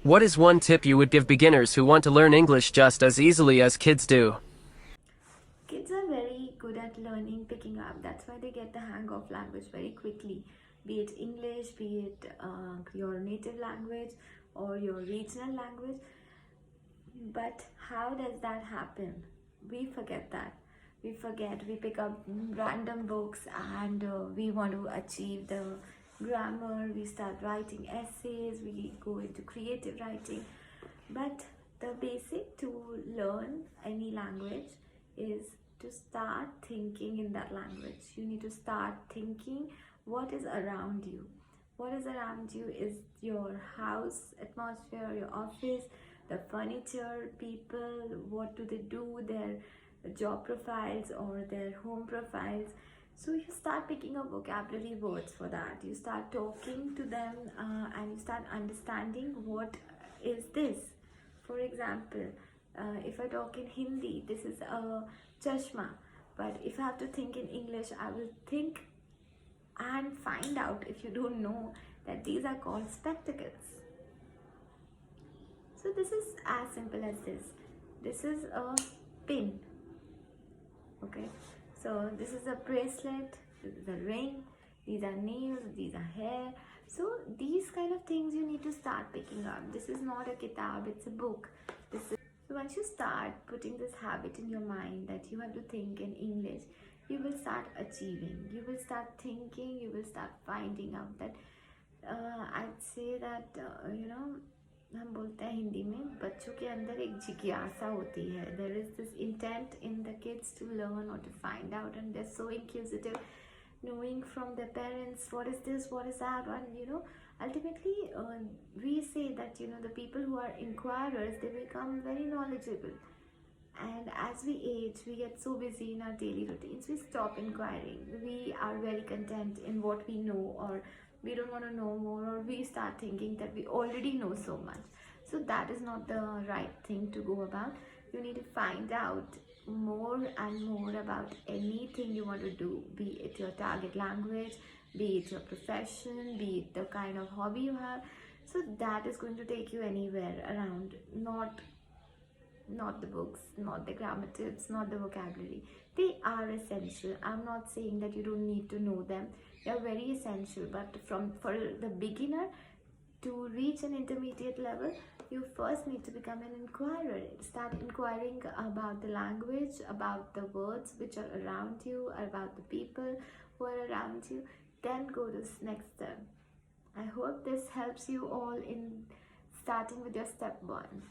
What is one tip you would give beginners who want to learn English just as easily as kids do? Kids are very good at learning, picking up. That's why they get the hang of language very quickly. Be it English, be it your native language or your regional language. But how does that happen? We forget that. We forget, we pick up random books and we want to achieve the grammar. We start writing essays, we go into creative writing. But the basic to learn any language is to start thinking in that language. You need to start thinking what is around you. What is around you is your house atmosphere, your office, the furniture, people, what do they do, their job profiles or their home profiles. So you start picking up vocabulary words for that. You start talking to them and you start understanding what is this. For example, if I talk in Hindi, this is a chashma. But if I have to think in English, I will think and find out, if you don't know, that these are called spectacles. So this is as simple as this. This is a pin. Okay, so this is a bracelet, this is a ring, these are nails, these are hair. So these kind of things you need to start picking up. This is not a kitab, it's a book. So once you start putting this habit in your mind that you have to think in English, you will start achieving, you will start thinking, you will start finding out that I'd say that हम बोलते हैं हिंदी में, बच्चों के अंदर एक जिज्ञासा होती है. There is this intent in the kids to learn or to find out, and they're so inquisitive, knowing from their parents what is this, what is that, and ultimately we say that the people who are inquirers, they become very knowledgeable. And as we age, we get so busy in our daily routines, we stop inquiring. We are very content in what we know, or we don't want to know more, or we start thinking that we already know so much. So that is not the right thing to go about. You need to find out more and more about anything you want to do, be it your target language, be it your profession, be it the kind of hobby you have. So that is going to take you anywhere around, not the books, not the grammar tips, not the vocabulary. They are essential. I'm not saying that you don't need to know them. They are very essential, but for the beginner to reach an intermediate level, you first need to become an inquirer. Start inquiring about the language, about the words which are around you, about the people who are around you. Then go to this next step. I hope this helps you all in starting with your step one.